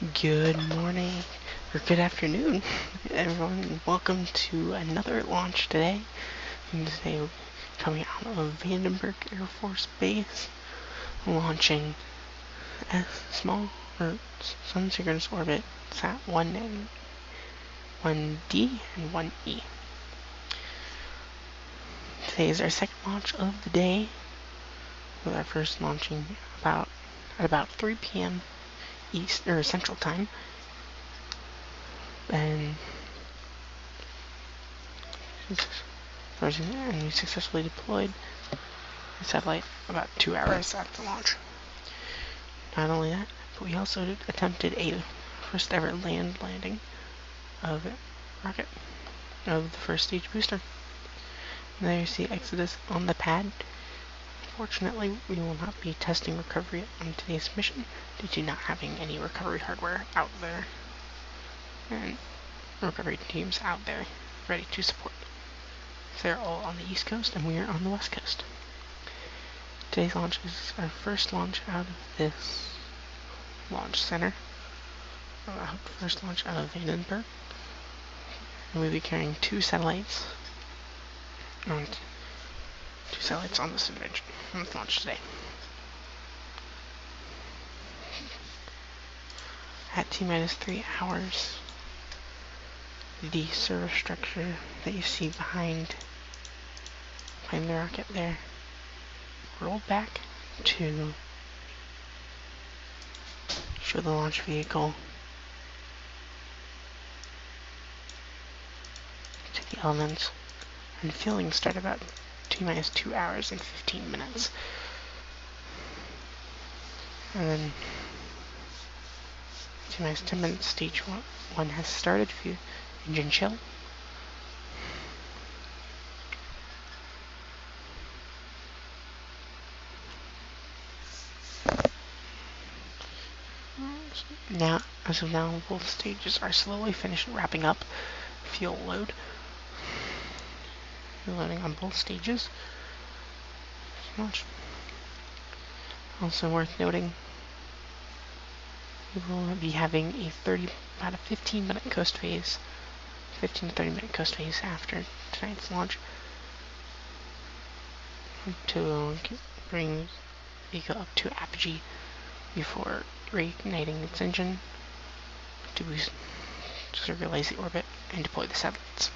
Good morning, or good afternoon, everyone. Welcome to another launch today. And today, coming out of Vandenberg Air Force Base, launching a small sun synchronous orbit Sso-1D and 1E. Today is our second launch of the day, with our first launching at about 3 p.m. East or Central Time. And we successfully deployed the satellite about 2 hours after launch. Not only that, but we also attempted a first ever landing of a rocket of the first stage booster. And there you see Exodus on the pad. Unfortunately, we will not be testing recovery on today's mission due to not having any recovery hardware out there and recovery teams out there ready to support. They're all on the East Coast and we are on the West Coast. Today's launch is our first launch out of this launch center. First launch out of Vandenberg. And we'll be carrying two satellites on this launch today. At T-minus 3 hours, the service structure that you see behind the rocket there rolled back to show the launch vehicle to the elements, and fueling started about T-minus 2 hours and 15 minutes. And then T-minus 10 minutes, stage 1 has started. Engine chill. As of now, both stages are slowly wrapping up fuel load. Loading on both stages. Also worth noting, we will be having about a 15-minute coast phase, 15 to 30-minute coast phase after tonight's launch to bring the vehicle up to apogee before reigniting its engine to circulate the orbit and deploy the satellites.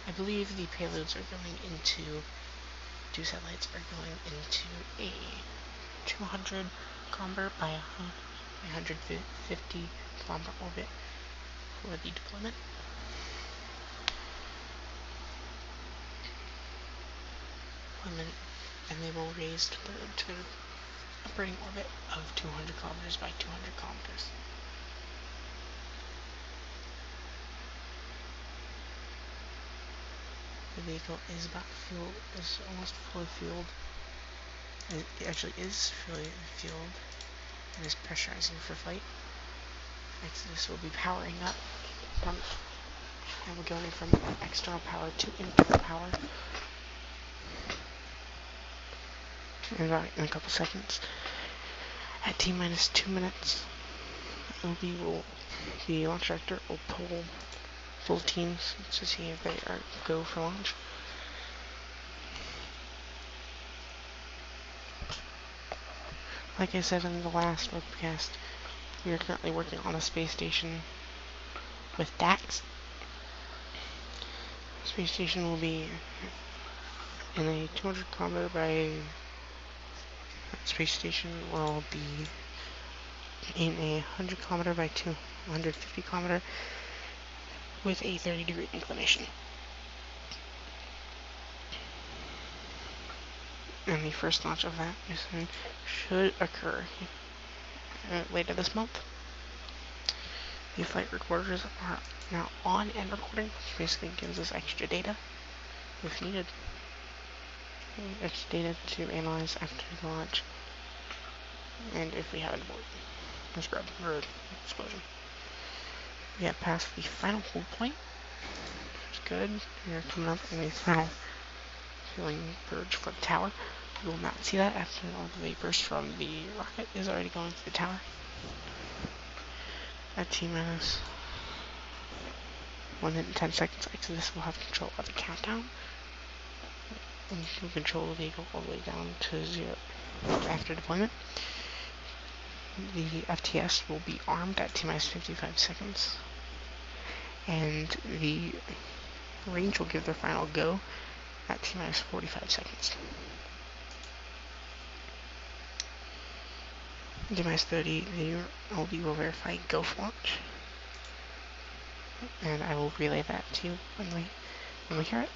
I believe the payloads are going into, two satellites are going into a 200 kilometer by 150 kilometer orbit for the deployment. And they will raise to the operating orbit of 200 kilometers by 200 kilometers. The vehicle is almost fully fueled. It actually is fully fueled and is pressurizing for flight. Exodus will be powering up and we're going from external power to internal power in a couple seconds. At T-minus 2 minutes, the launch director will pull full teams to see if they are go for launch. Like I said in the last webcast, we are currently working on a space station with DAX. The space station will be in a 200 kilometer by space station will be in a 100 kilometer by 250 kilometer with a 30-degree inclination. And the first launch of that mission should occur later this month. The flight recorders are now on and recording, which basically gives us extra data if needed. Extra data to analyze after the launch, and if we have an abort, or scrub, or explosion. We have passed the final hold point, which is good. We're coming up on the final fueling purge for the tower. We will not see that after all the vapors from the rocket is already going to the tower. At T-minus 1 minute and 10 seconds, Exodus will have control of the countdown. And we'll control the vehicle all the way down to 0 after deployment. The FTS will be armed at T-minus 55 seconds. And the range will give their final go at T-minus 45 seconds. T-minus 30, the LD will verify go for launch. And I will relay that to you when we hear it.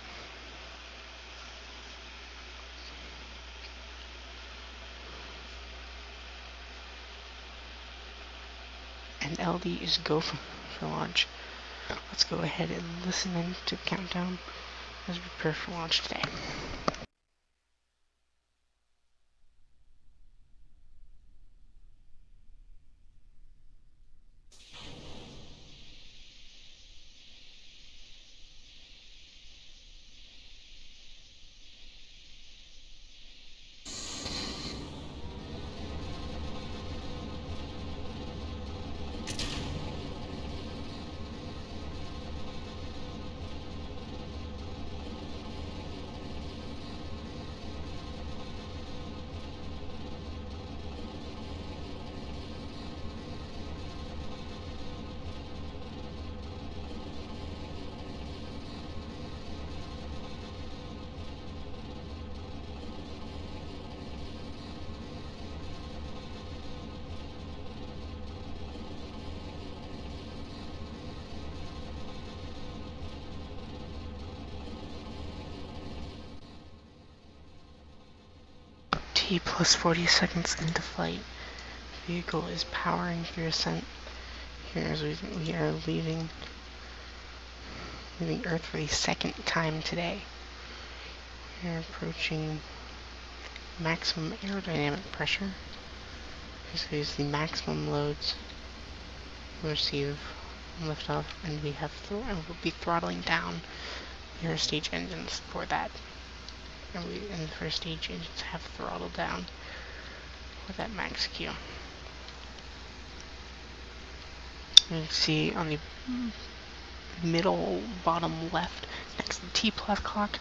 And LD is go for launch. Let's go ahead and listen in to the countdown as we prepare for launch today. T plus 40 seconds into flight. The vehicle is powering through ascent. Here as we are leaving Earth for the second time today. We are approaching maximum aerodynamic pressure. This is the maximum loads we'll receive on liftoff, and we'll be throttling down the air stage engines for that. And the first stage engines have throttled down with that max Q. You can see on the middle bottom left next to the T plus clock,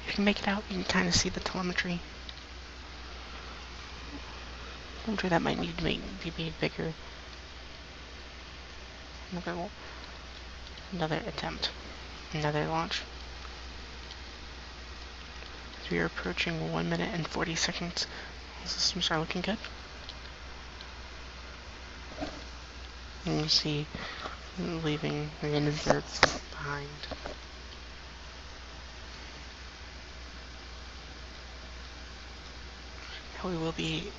if you can make it out, you can kind of see the telemetry. Telemetry that might need to be made bigger. Another attempt, another launch. We are approaching 1 minute and 40 seconds. The systems are looking good. And you can see leaving the end of the Earth behind. Now we will be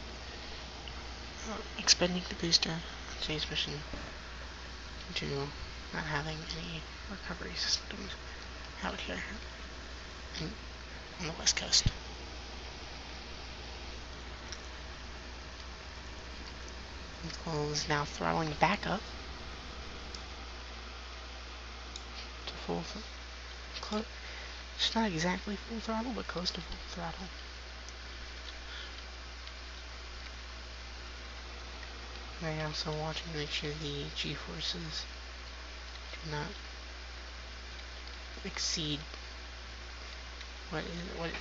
expending the booster on today's mission due to not having any recovery systems out here on the west coast. Vehicle is now throttling back up to full throttle. It's not exactly full throttle, but close to full throttle. And I'm also watching to make sure the G-forces do not exceed what it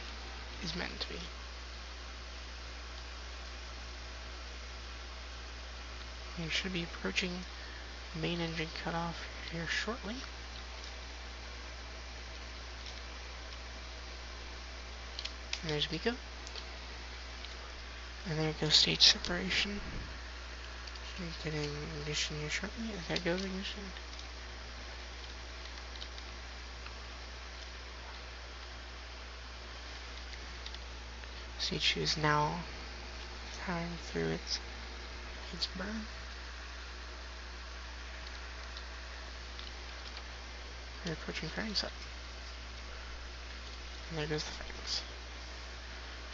is meant to be. We should be approaching main engine cutoff here shortly. And there's Miko. And there goes stage separation. So getting ignition here shortly. And there goes ignition. Stage 2 is now powering through its burn. We're approaching firing set. And there goes the frames.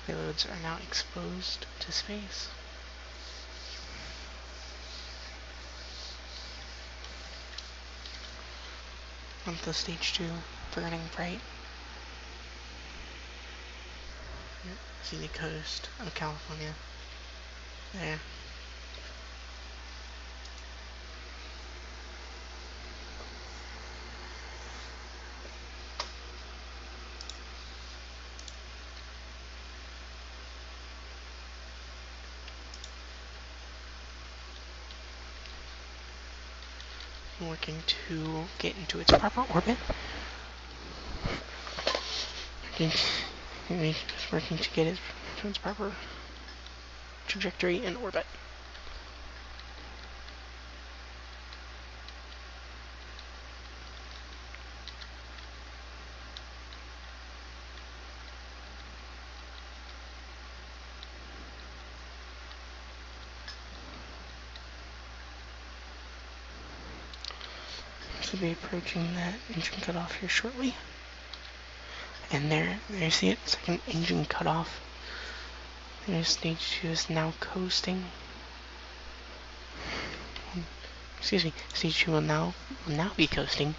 Payloads are now exposed to space. On the stage 2, burning bright. See the coast of California. There. Working to get into its proper orbit. Working to get it to its proper trajectory and orbit. Should be approaching that engine cutoff here shortly. And there you see it, second engine cutoff. There's stage 2 is now coasting. Excuse me, stage 2 will now be coasting.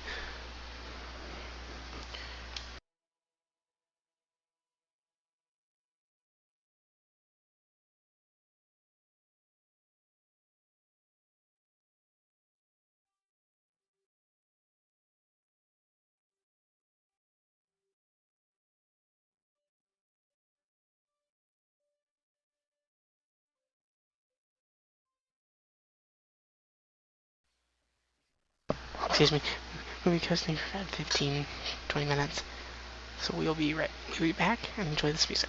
Excuse me, we'll be coasting for about 15-20 minutes. So we'll be back and enjoy this music.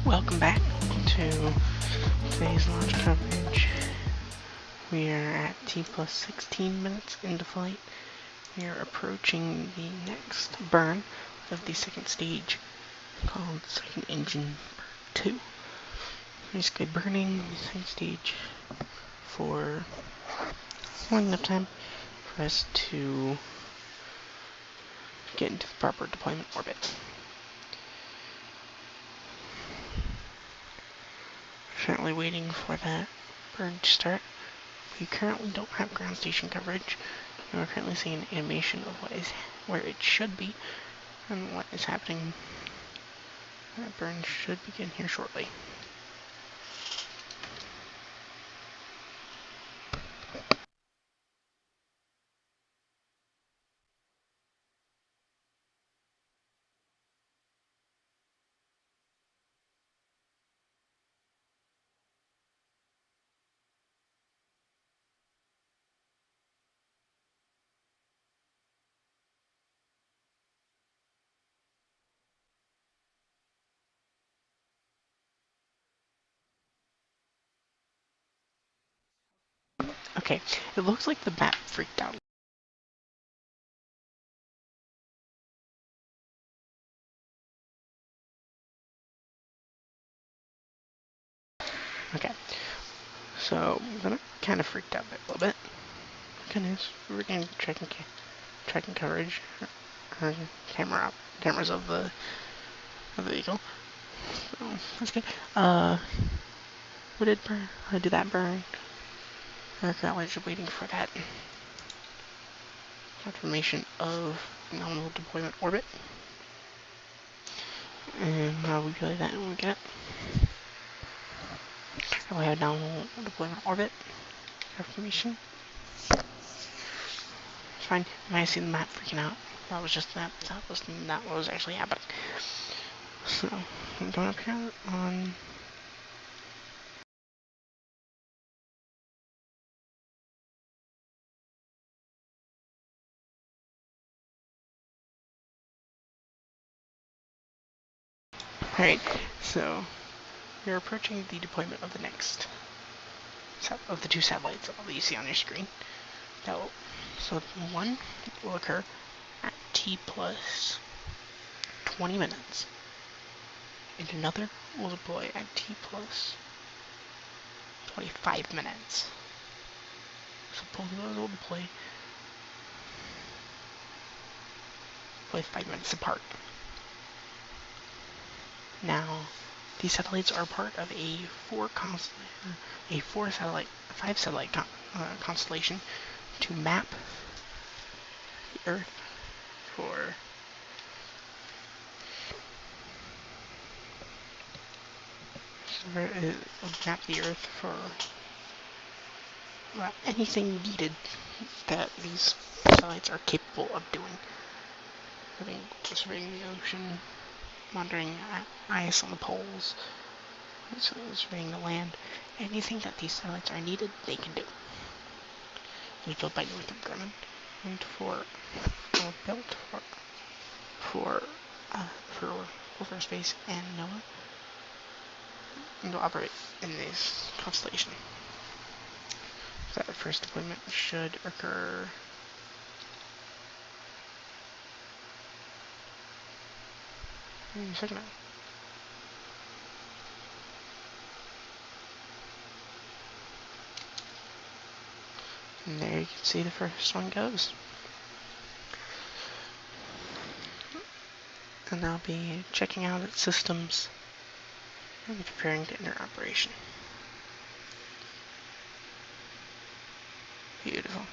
Welcome back to today's launch coverage. We are at T plus 16 minutes into flight. We are approaching the next burn of the second stage, called second engine burn 2. Basically burning the second stage for long enough time for us to get into the proper deployment orbit. Currently waiting for that burn to start. We currently don't have ground station coverage, and we're currently seeing an animation of where it should be and what is happening. That burn should begin here shortly. Okay, it looks like the map freaked out. Okay, so I'm gonna kind of freaked out there a little bit. Goodness, we're getting tracking coverage, cameras of the vehicle. So that's good. We did burn. I did that burn. We're currently just waiting for that confirmation of nominal deployment orbit. And I'll relay that when we get it. We have nominal deployment orbit confirmation. It's fine. You might see the map freaking out. That was just that. That was not what was actually happening. So I'm going up here on. Alright, so we're approaching the deployment of the next of the two satellites that you see on your screen. So one will occur at T plus 20 minutes, and another will deploy at T plus 25 minutes. So both of those will deploy 5 minutes apart. Now, these satellites are part of a 5 satellite constellation to map the Earth for anything needed that these satellites are capable of doing. Surveying the ocean, monitoring ice on the poles, surveying the land. Anything that these satellites are needed, they can do. It was built by Northrop Grumman and built for Wolfe Aerospace and NOAA, and will operate in this constellation. So that first deployment should occur in a second. And there you can see the first one goes. And I'll be checking out its systems and preparing to enter operation. Beautiful.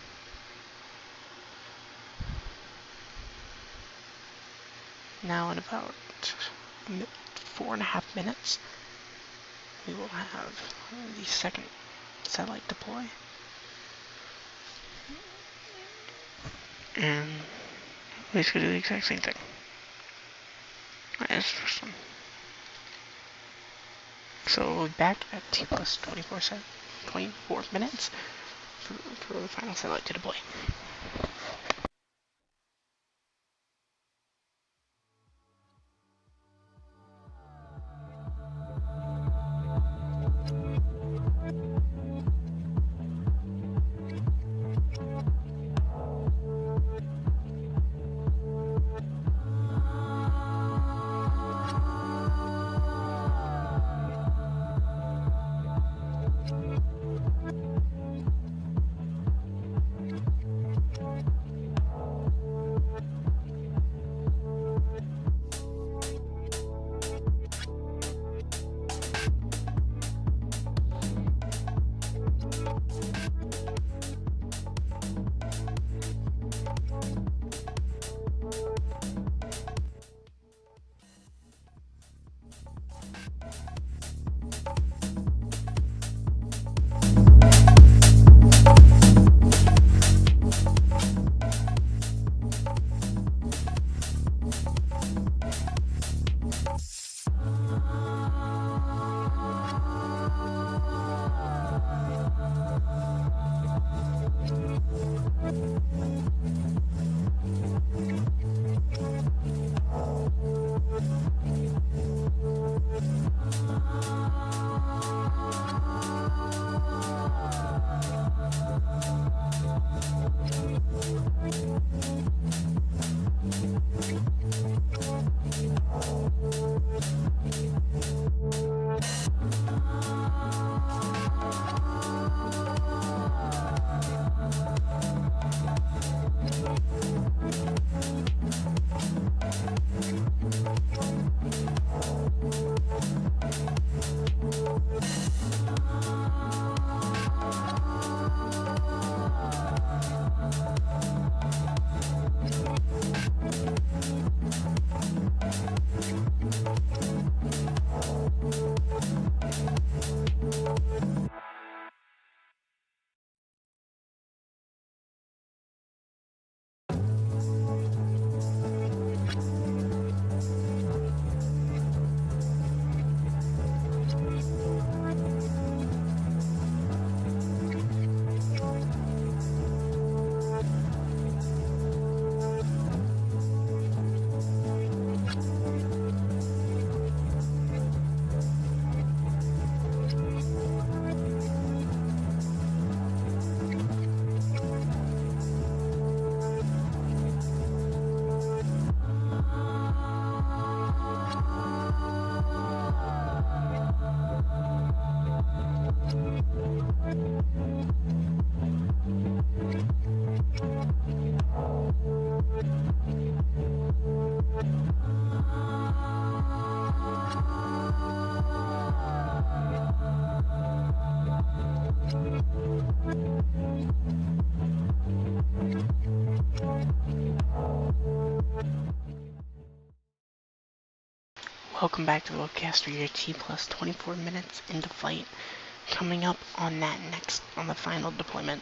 Now in about 4.5 minutes, we will have the second satellite deploy. And basically do the exact same thing as the first one. So we'll be back at T plus 24 minutes for the final satellite to deploy. Welcome back to the webcast. We're T plus 24 minutes into flight. Coming up on that next, on the final deployment,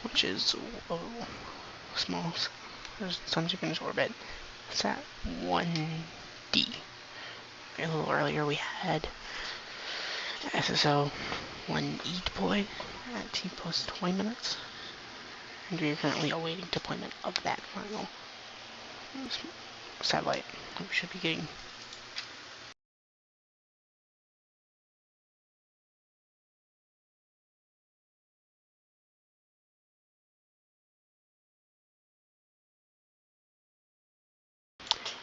which is small sun-synchronous orbit, Sso-1D. A little earlier we had Sso-1E deployed at T plus 20 minutes, and we are currently awaiting deployment of that final satellite. We should be getting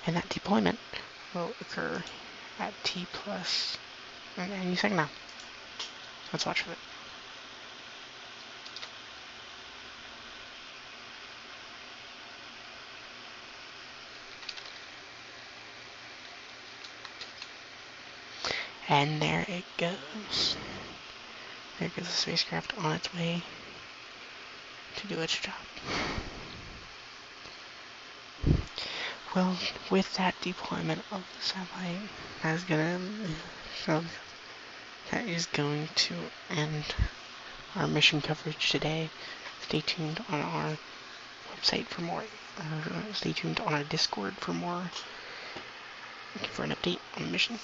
and that deployment will occur at T plus any second now. Let's watch for it. And there it goes. There goes the spacecraft on its way to do its job. Well, with that deployment of the satellite, that is going to end our mission coverage today. Stay tuned on our website for more. Stay tuned on our Discord for more. Looking for an update on the mission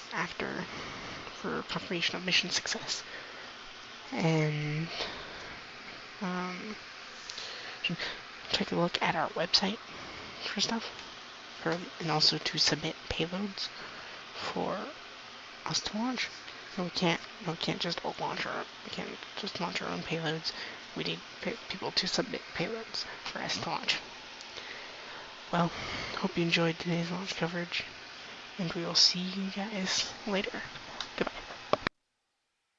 for confirmation of mission success. And take a look at our website for stuff. And also to submit payloads for us to launch. We can't just launch our own payloads. We need people to submit payloads for us to launch. Well, hope you enjoyed today's launch coverage, and we will see you guys later.